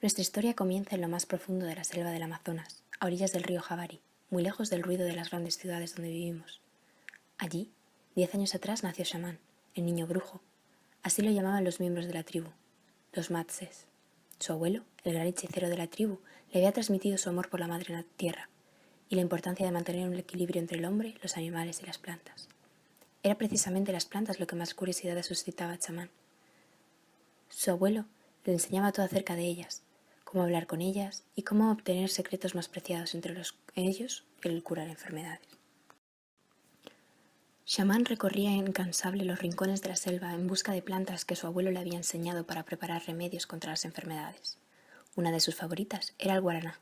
Nuestra historia comienza en lo más profundo de la selva del Amazonas, a orillas del río Javari, muy lejos del ruido de las grandes ciudades donde vivimos. Allí, 10 años atrás, nació Shaman, el niño brujo. Así lo llamaban los miembros de la tribu, los Matses. Su abuelo, el gran hechicero de la tribu, le había transmitido su amor por la madre tierra y la importancia de mantener un equilibrio entre el hombre, los animales y las plantas. Era precisamente las plantas lo que más curiosidad suscitaba a Shaman. Su abuelo le enseñaba todo acerca de ellas, cómo hablar con ellas y cómo obtener secretos más preciados, entre ellos el curar enfermedades. Shaman recorría incansable los rincones de la selva en busca de plantas que su abuelo le había enseñado para preparar remedios contra las enfermedades. Una de sus favoritas era el guaraná.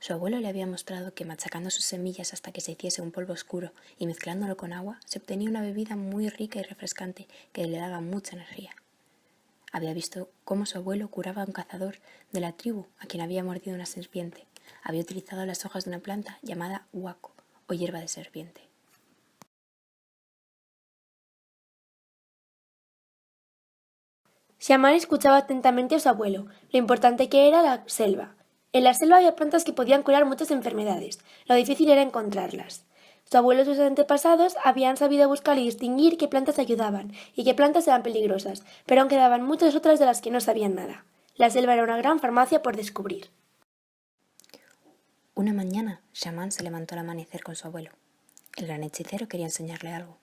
Su abuelo le había mostrado que machacando sus semillas hasta que se hiciese un polvo oscuro y mezclándolo con agua, se obtenía una bebida muy rica y refrescante que le daba mucha energía. Había visto cómo su abuelo curaba a un cazador de la tribu a quien había mordido una serpiente. Había utilizado las hojas de una planta llamada huaco o hierba de serpiente. Shaman escuchaba atentamente a su abuelo, lo importante que era la selva. En la selva había plantas que podían curar muchas enfermedades, lo difícil era encontrarlas. Su abuelo y sus antepasados habían sabido buscar y distinguir qué plantas ayudaban y qué plantas eran peligrosas, pero aún quedaban muchas otras de las que no sabían nada. La selva era una gran farmacia por descubrir. Una mañana, Shaman se levantó al amanecer con su abuelo. El gran hechicero quería enseñarle algo.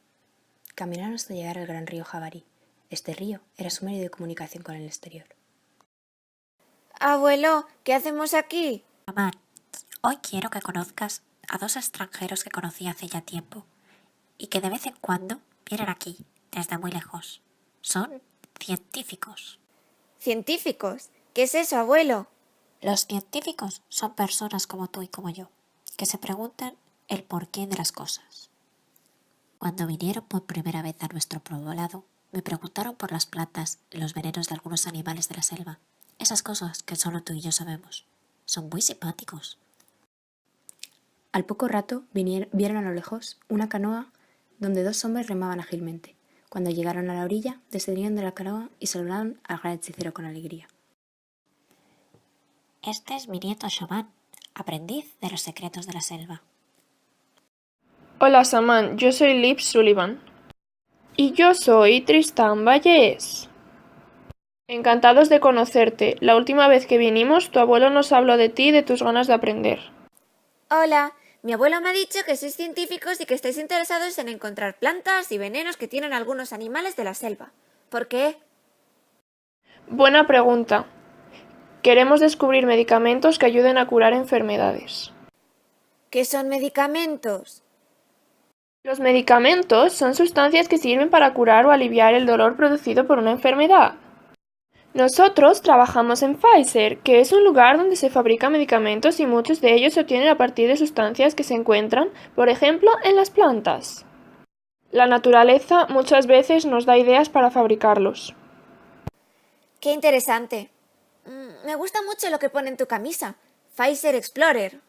Caminaron hasta llegar al gran río Javari. Este río era su medio de comunicación con el exterior. Abuelo, ¿qué hacemos aquí? Shaman, hoy quiero que conozcas a 2 extranjeros que conocí hace ya tiempo y que de vez en cuando vienen aquí, desde muy lejos. Son científicos. ¿Científicos? ¿Qué es eso, abuelo? Los científicos son personas como tú y como yo, que se preguntan el porqué de las cosas. Cuando vinieron por primera vez a nuestro poblado, me preguntaron por las plantas y los venenos de algunos animales de la selva. Esas cosas que solo tú y yo sabemos. Son muy simpáticos. Al poco rato vieron a lo lejos una canoa donde 2 hombres remaban ágilmente. Cuando llegaron a la orilla, descendieron de la canoa y saludaron al gran hechicero con alegría. Este es mi nieto Shaman, aprendiz de los secretos de la selva. Hola Shaman, yo soy Liv Sullivan. Y yo soy Tristan Valles. Encantados de conocerte. La última vez que vinimos, tu abuelo nos habló de ti y de tus ganas de aprender. Hola, mi abuelo me ha dicho que sois científicos y que estáis interesados en encontrar plantas y venenos que tienen algunos animales de la selva. ¿Por qué? Buena pregunta. Queremos descubrir medicamentos que ayuden a curar enfermedades. ¿Qué son medicamentos? Los medicamentos son sustancias que sirven para curar o aliviar el dolor producido por una enfermedad. Nosotros trabajamos en Pfizer, que es un lugar donde se fabrican medicamentos y muchos de ellos se obtienen a partir de sustancias que se encuentran, por ejemplo, en las plantas. La naturaleza muchas veces nos da ideas para fabricarlos. Qué interesante. Me gusta mucho lo que pone en tu camisa. Pfizer Explorer.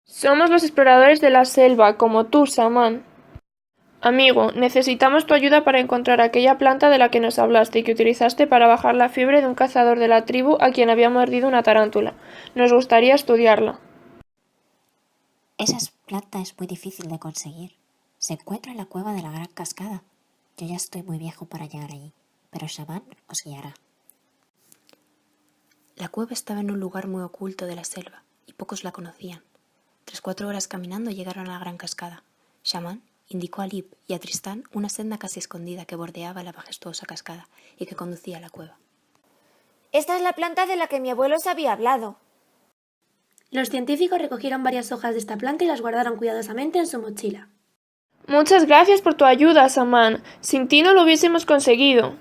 Somos los exploradores de la selva, como tú, Shaman. Amigo, necesitamos tu ayuda para encontrar aquella planta de la que nos hablaste y que utilizaste para bajar la fiebre de un cazador de la tribu a quien había mordido una tarántula. Nos gustaría estudiarla. Esa planta es muy difícil de conseguir. Se encuentra en la cueva de la Gran Cascada. Yo ya estoy muy viejo para llegar allí, pero Shaman os guiará. La cueva estaba en un lugar muy oculto de la selva y pocos la conocían. Tras 4 horas caminando llegaron a la gran cascada. Shaman indicó a Lip y a Tristán una senda casi escondida que bordeaba la majestuosa cascada y que conducía a la cueva. Esta es la planta de la que mi abuelo os había hablado. Los científicos recogieron varias hojas de esta planta y las guardaron cuidadosamente en su mochila. Muchas gracias por tu ayuda, Shaman. Sin ti no lo hubiésemos conseguido.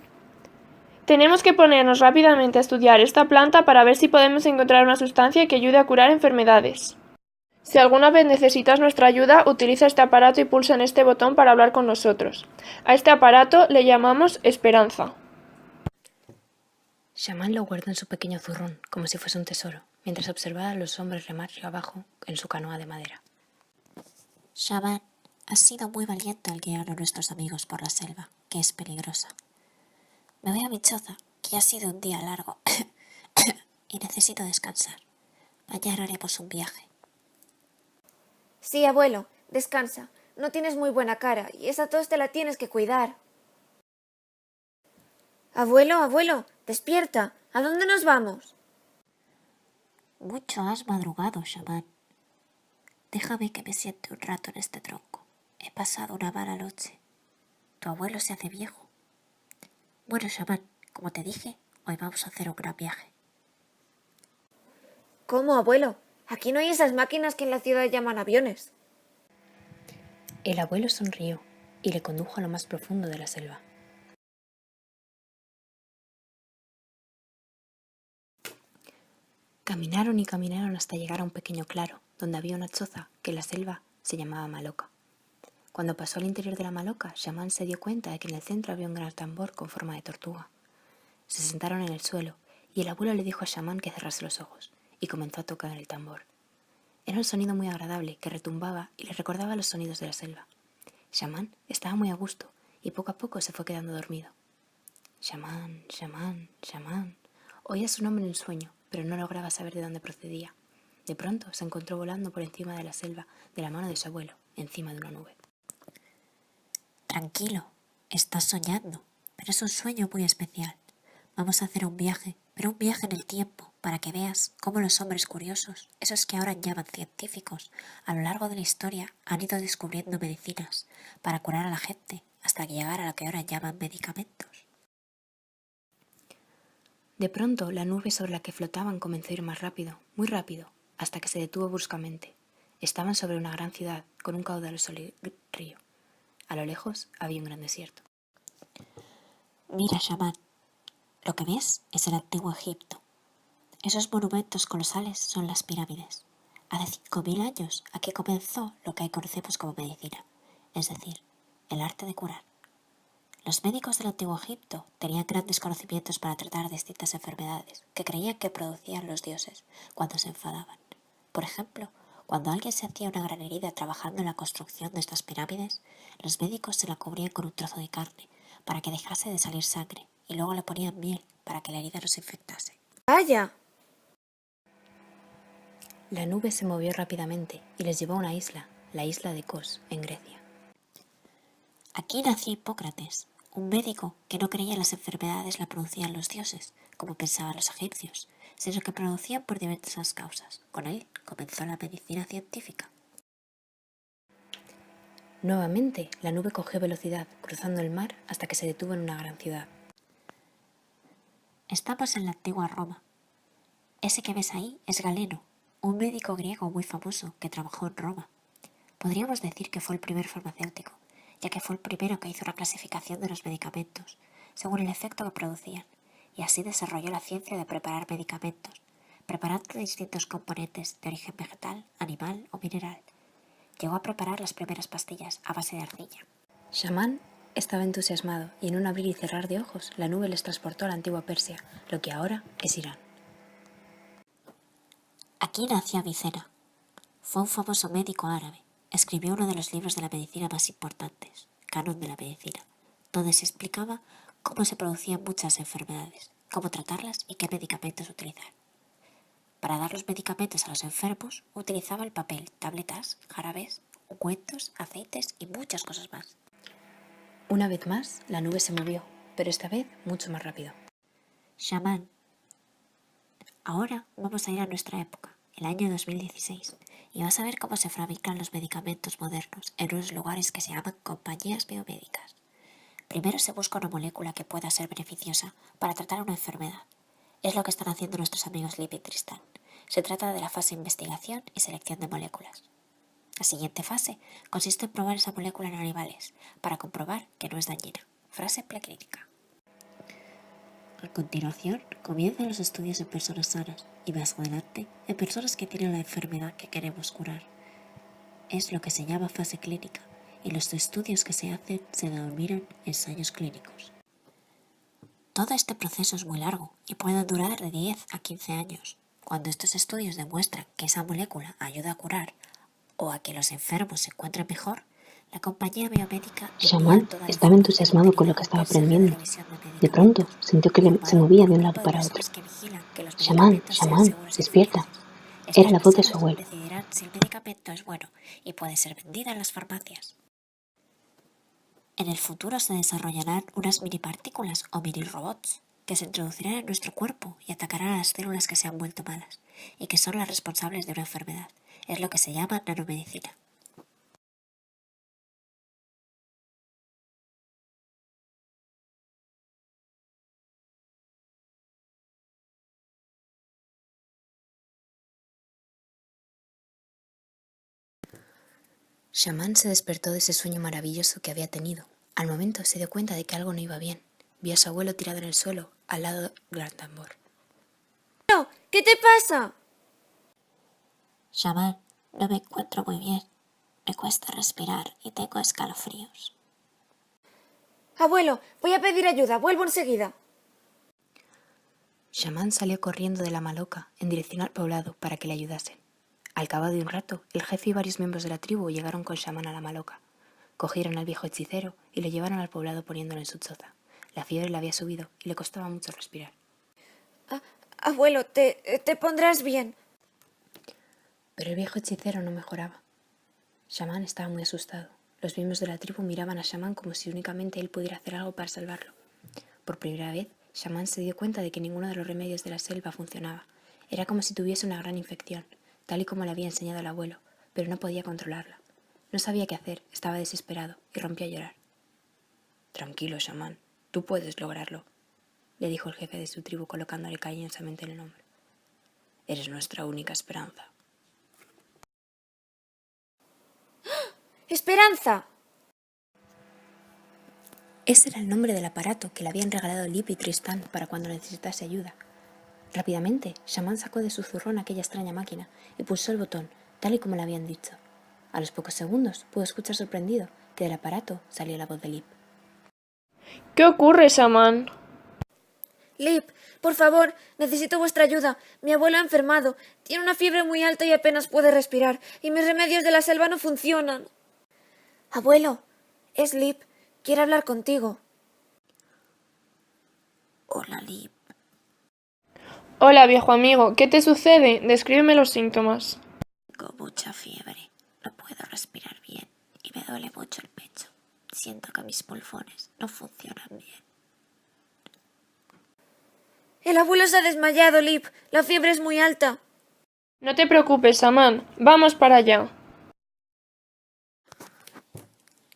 Tenemos que ponernos rápidamente a estudiar esta planta para ver si podemos encontrar una sustancia que ayude a curar enfermedades. Si alguna vez necesitas nuestra ayuda, utiliza este aparato y pulsa en este botón para hablar con nosotros. A este aparato le llamamos Esperanza. Shaman lo guardó en su pequeño zurrón, como si fuese un tesoro, mientras observaba a los hombres remar río abajo en su canoa de madera. Shaman, has sido muy valiente al guiar a nuestros amigos por la selva, que es peligrosa. Me voy a mi choza, que ha sido un día largo y necesito descansar. Mañana haremos un viaje. Sí, abuelo, descansa. No tienes muy buena cara y esa tos te la tienes que cuidar. Abuelo, abuelo, despierta. ¿A dónde nos vamos? Mucho has madrugado, Shaman. Déjame que me siente un rato en este tronco. He pasado una mala noche. Tu abuelo se hace viejo. Bueno, Shaman, como te dije, hoy vamos a hacer un gran viaje. ¿Cómo, abuelo? Aquí no hay esas máquinas que en la ciudad llaman aviones. El abuelo sonrió y le condujo a lo más profundo de la selva. Caminaron y caminaron hasta llegar a un pequeño claro, donde había una choza que en la selva se llamaba Maloca. Cuando pasó al interior de la maloca, Shaman se dio cuenta de que en el centro había un gran tambor con forma de tortuga. Se sentaron en el suelo y el abuelo le dijo a Shaman que cerrase los ojos y comenzó a tocar el tambor. Era un sonido muy agradable que retumbaba y le recordaba los sonidos de la selva. Shaman estaba muy a gusto y poco a poco se fue quedando dormido. Shaman, Shaman, Shaman. Oía su nombre en el sueño, pero no lograba saber de dónde procedía. De pronto se encontró volando por encima de la selva de la mano de su abuelo, encima de una nube. Tranquilo, estás soñando, pero es un sueño muy especial. Vamos a hacer un viaje, pero un viaje en el tiempo, para que veas cómo los hombres curiosos, esos que ahora llaman científicos, a lo largo de la historia han ido descubriendo medicinas para curar a la gente hasta llegar a lo que ahora llaman medicamentos. De pronto, la nube sobre la que flotaban comenzó a ir más rápido, muy rápido, hasta que se detuvo bruscamente. Estaban sobre una gran ciudad, con un caudaloso río. A lo lejos había un gran desierto. Mira, Shaman, lo que ves es el antiguo Egipto. Esos monumentos colosales son las pirámides. Hace 5000 años aquí comenzó lo que hoy conocemos como medicina, es decir, el arte de curar. Los médicos del antiguo Egipto tenían grandes conocimientos para tratar distintas enfermedades que creían que producían los dioses cuando se enfadaban. Por ejemplo, cuando alguien se hacía una gran herida trabajando en la construcción de estas pirámides, los médicos se la cubrían con un trozo de carne para que dejase de salir sangre y luego le ponían miel para que la herida no se infectase. ¡Vaya! La nube se movió rápidamente y les llevó a una isla, la isla de Kos, en Grecia. Aquí nació Hipócrates, un médico que no creía en las enfermedades las producían los dioses, como pensaban los egipcios, sino que producían por diversas causas. Con él comenzó la medicina científica. Nuevamente, la nube cogió velocidad, cruzando el mar hasta que se detuvo en una gran ciudad. Estamos en la antigua Roma. Ese que ves ahí es Galeno, un médico griego muy famoso que trabajó en Roma. Podríamos decir que fue el primer farmacéutico, ya que fue el primero que hizo una clasificación de los medicamentos, según el efecto que producían, y así desarrolló la ciencia de preparar medicamentos, preparando distintos componentes de origen vegetal, animal o mineral. Llegó a preparar las primeras pastillas a base de arcilla. Shaman estaba entusiasmado y en un abrir y cerrar de ojos la nube les transportó a la antigua Persia, lo que ahora es Irán. Aquí nació Avicena. Fue un famoso médico árabe. Escribió uno de los libros de la medicina más importantes, Canon de la Medicina, donde se explicaba cómo se producían muchas enfermedades, cómo tratarlas y qué medicamentos utilizar. Para dar los medicamentos a los enfermos, utilizaba el papel, tabletas, jarabes, ungüentos, aceites y muchas cosas más. Una vez más, la nube se movió, pero esta vez mucho más rápido. Shaman. Ahora vamos a ir a nuestra época, el año 2016, y vas a ver cómo se fabrican los medicamentos modernos en unos lugares que se llaman compañías biomédicas. Primero se busca una molécula que pueda ser beneficiosa para tratar una enfermedad. Es lo que están haciendo nuestros amigos Lip y Tristan. Se trata de la fase de investigación y selección de moléculas. La siguiente fase consiste en probar esa molécula en animales para comprobar que no es dañina. Frase preclínica. A continuación, comienzan los estudios en personas sanas y más adelante en personas que tienen la enfermedad que queremos curar. Es lo que se llama fase clínica y los estudios que se hacen se denominan ensayos clínicos. Todo este proceso es muy largo y puede durar de 10 a 15 años. Cuando estos estudios demuestran que esa molécula ayuda a curar o a que los enfermos se encuentren mejor, La compañía biomédica Shaman estaba entusiasmado con lo que estaba aprendiendo. De pronto sintió que se movía de un lado para otro. Shaman, Shaman, despierta. Era la voz de su abuelo. Decidirán si el medicamento es bueno y puede ser vendido en las farmacias. En el futuro se desarrollarán unas mini partículas o mini robots que se introducirán en nuestro cuerpo y atacarán a las células que se han vuelto malas y que son las responsables de una enfermedad. Es lo que se llama nanomedicina. Shaman se despertó de ese sueño maravilloso que había tenido. Al momento se dio cuenta de que algo no iba bien. Vio a su abuelo tirado en el suelo, al lado del gran tambor. ¡No! ¿Qué te pasa? Shaman, no me encuentro muy bien. Me cuesta respirar y tengo escalofríos. Abuelo, voy a pedir ayuda. Vuelvo enseguida. Shaman salió corriendo de la maloca en dirección al poblado para que le ayudasen. Al cabo de un rato, el jefe y varios miembros de la tribu llegaron con Shaman a la maloca. Cogieron al viejo hechicero y lo llevaron al poblado poniéndolo en su choza. La fiebre le había subido y le costaba mucho respirar. Abuelo, te pondrás bien. Pero el viejo hechicero no mejoraba. Shaman estaba muy asustado. Los miembros de la tribu miraban a Shaman como si únicamente él pudiera hacer algo para salvarlo. Por primera vez, Shaman se dio cuenta de que ninguno de los remedios de la selva funcionaba. Era como si tuviese una gran infección, tal y como le había enseñado el abuelo, pero no podía controlarla. No sabía qué hacer, estaba desesperado y rompió a llorar. «Tranquilo, Shaman, tú puedes lograrlo», le dijo el jefe de su tribu colocándole cariñosamente en el hombro. «Eres nuestra única esperanza». ¡Esperanza! Ese era el nombre del aparato que le habían regalado Lip y Tristán para cuando necesitase ayuda. Rápidamente, Shaman sacó de su zurrón aquella extraña máquina y pulsó el botón, tal y como le habían dicho. A los pocos segundos pudo escuchar sorprendido que del aparato salió la voz de Lip. ¿Qué ocurre, Shaman? Lip, por favor, necesito vuestra ayuda. Mi abuelo ha enfermado. Tiene una fiebre muy alta y apenas puede respirar. Y mis remedios de la selva no funcionan. Abuelo, es Lip. Quiere hablar contigo. Hola, Lip. Hola, viejo amigo. ¿Qué te sucede? Descríbeme los síntomas. Tengo mucha fiebre. No puedo respirar bien y me duele mucho el pecho. Siento que mis pulmones no funcionan bien. El abuelo se ha desmayado, Lip. La fiebre es muy alta. No te preocupes, Shaman. Vamos para allá.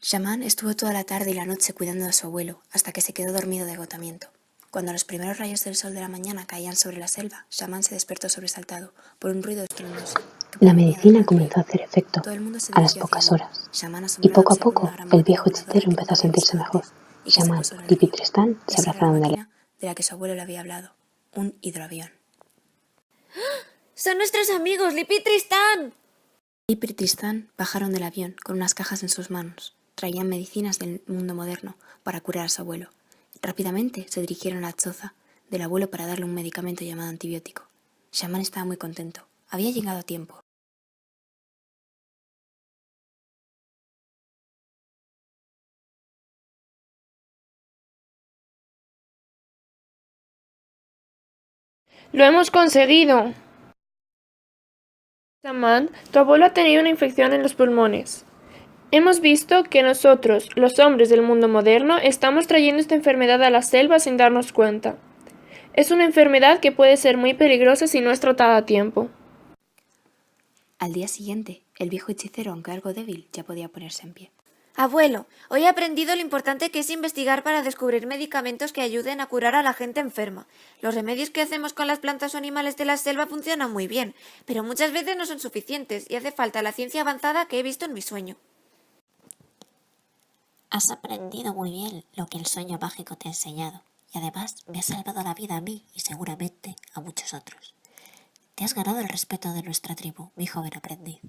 Shaman estuvo toda la tarde y la noche cuidando a su abuelo hasta que se quedó dormido de agotamiento. Cuando los primeros rayos del sol de la mañana caían sobre la selva, Shaman se despertó sobresaltado por un ruido estruendoso. La medicina comenzó a hacer efecto Todo el mundo se a las dirigió pocas hacia él. horas. Shaman, Y asombrado, poco a observó poco una gran el máquina viejo voladora hechicero que empezó a no había sentirse visto mejor. antes y que se Shaman, posó en el Lip y río. Tristán se Esa era la abrazaron de máquina de la que su abuelo le había hablado, un hidroavión. ¡Son nuestros amigos, Lip y Tristán! Lip y Tristán bajaron del avión con unas cajas en sus manos. Traían medicinas del mundo moderno para curar a su abuelo. Rápidamente se dirigieron a la choza del abuelo para darle un medicamento llamado antibiótico. Shaman estaba muy contento. Había llegado a tiempo. ¡Lo hemos conseguido! Shaman, tu abuelo ha tenido una infección en los pulmones. Hemos visto que nosotros, los hombres del mundo moderno, estamos trayendo esta enfermedad a la selva sin darnos cuenta. Es una enfermedad que puede ser muy peligrosa si no es tratada a tiempo. Al día siguiente, el viejo hechicero, aunque algo débil, ya podía ponerse en pie. Abuelo, hoy he aprendido lo importante que es investigar para descubrir medicamentos que ayuden a curar a la gente enferma. Los remedios que hacemos con las plantas o animales de la selva funcionan muy bien, pero muchas veces no son suficientes y hace falta la ciencia avanzada que he visto en mi sueño. Has aprendido muy bien lo que el sueño mágico te ha enseñado y además me has salvado la vida a mí y seguramente a muchos otros. Te has ganado el respeto de nuestra tribu, mi joven aprendiz.